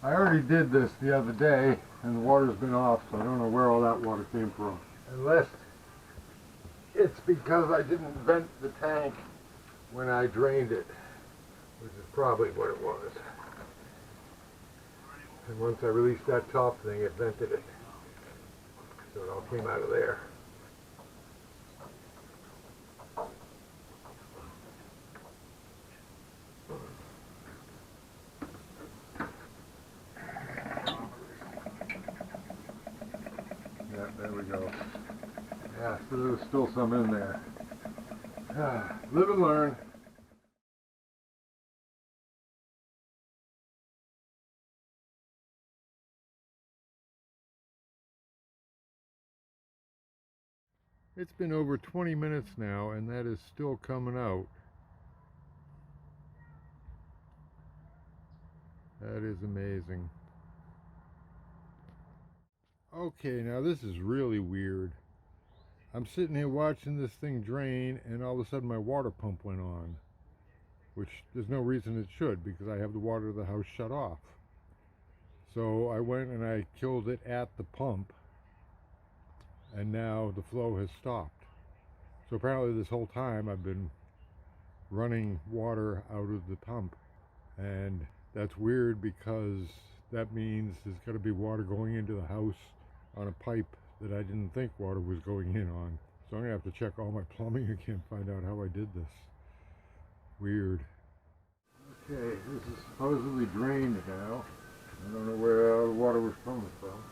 I already did this the other day, and the water's been off, so I don't know where all that water came from. Unless it's because I didn't vent the tank when I drained it, which is probably what it was. And once I released that top thing, it vented it. So it all came out of there. Yeah, there we go. Yeah, so there's still some in there. Live and learn. It's been over 20 minutes now, and that is still coming out. That is amazing. Okay, now this is really weird. I'm sitting here watching this thing drain, and all of a sudden my water pump went on, which there's no reason it should because I have the water of the house shut off. So I went and I killed it at the pump, and now the flow has stopped. So apparently this whole time I've been running water out of the pump, and that's weird because that means there's got to be water going into the house on a pipe that I didn't think water was going in on. So I'm gonna have to check all my plumbing again, find out how I did this. Weird. Okay, this is supposedly drained now. I don't know where all the water was coming from.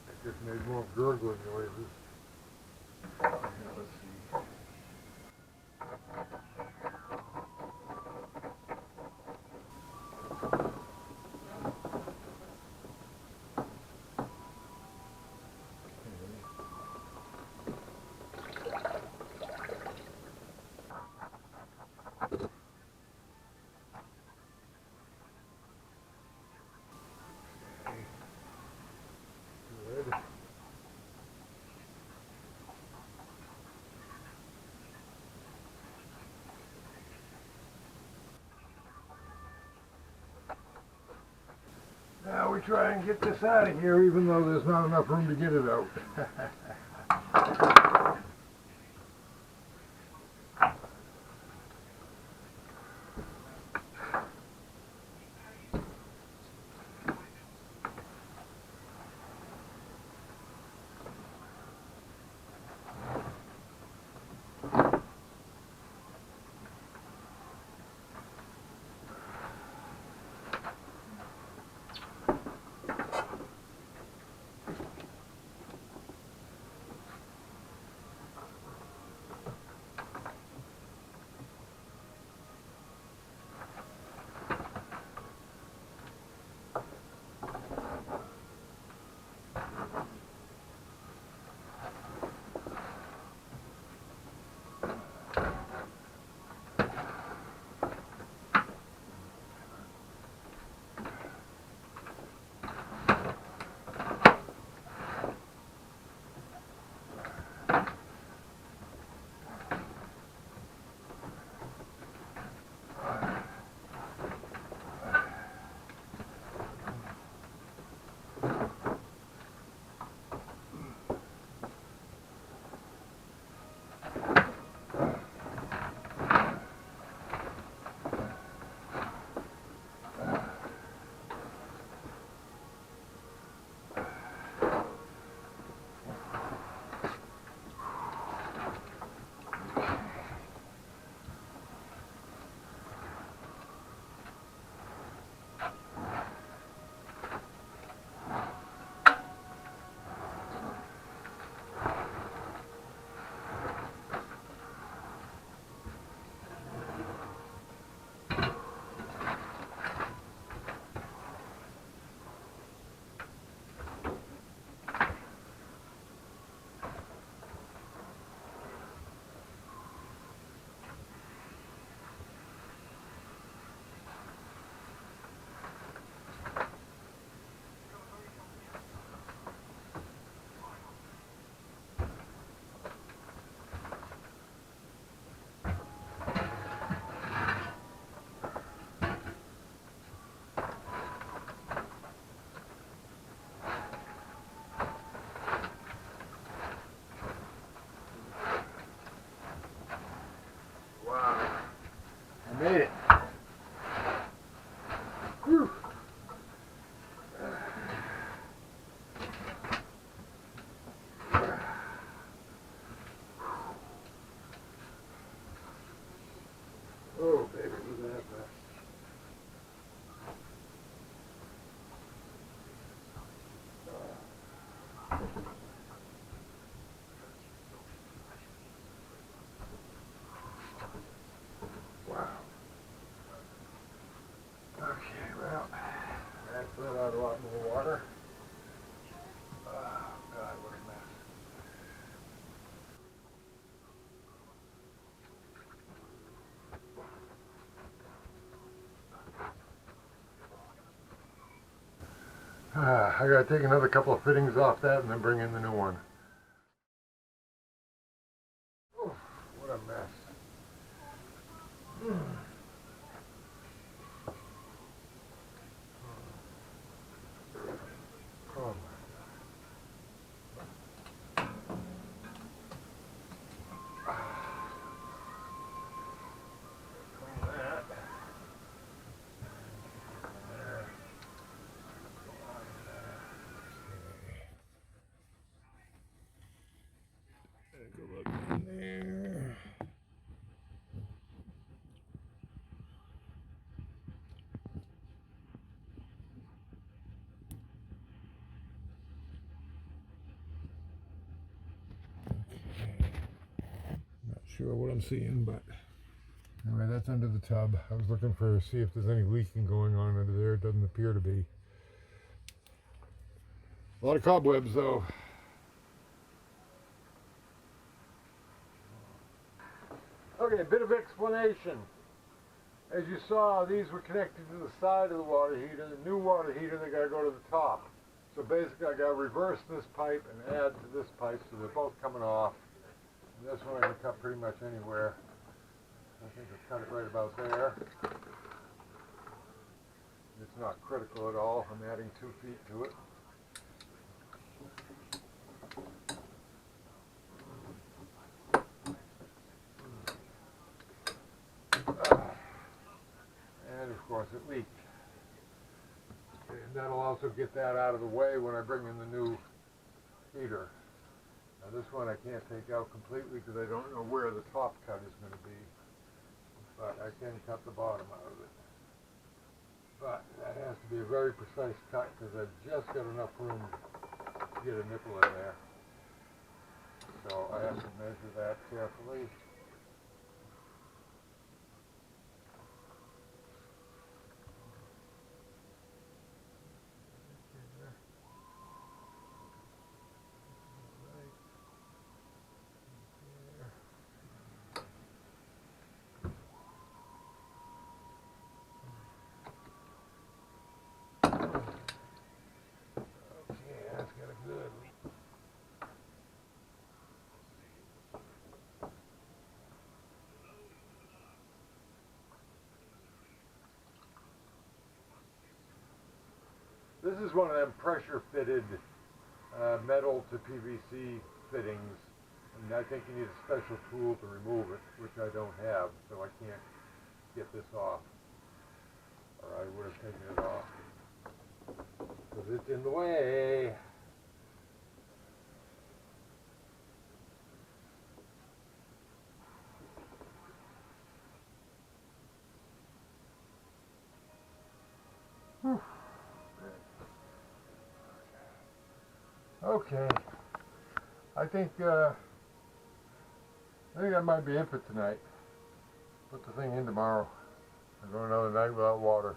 It just made more gurgling noises. Yeah, let's see. Good. Now we try and get this out of here, even though there's not enough room to get it out. I gotta take another couple of fittings off that and then bring in the new one. Oof, what a mess. Oh my. Not sure what I'm seeing, but anyway, that's under the tub. I was looking for see if there's any leaking going on under there. It doesn't appear to be. A lot of cobwebs, though. Okay, a bit of explanation. As you saw, these were connected to the side of the water heater. The new water heater, they got to go to the top. So basically, I got to reverse this pipe and add to this pipe, so they're both coming off. And this one I can cut pretty much anywhere. I think I'll cut it right about there. It's not critical at all. I'm adding 2 feet to it. And of course it leaked. And that'll also get that out of the way when I bring in the new heater. Now this one I can't take out completely because I don't know where the top cut is going to be. But I can cut the bottom out of it. But that has to be a very precise cut because I've just got enough room to get a nipple in there. So I have to measure that carefully. This is one of them pressure fitted metal to PVC fittings, and I think you need a special tool to remove it, which I don't have, so I can't get this off, or I would have taken it off, because it's in the way. Whew. Okay, I think that might be it for tonight. Put the thing in tomorrow. I'm going another night without water.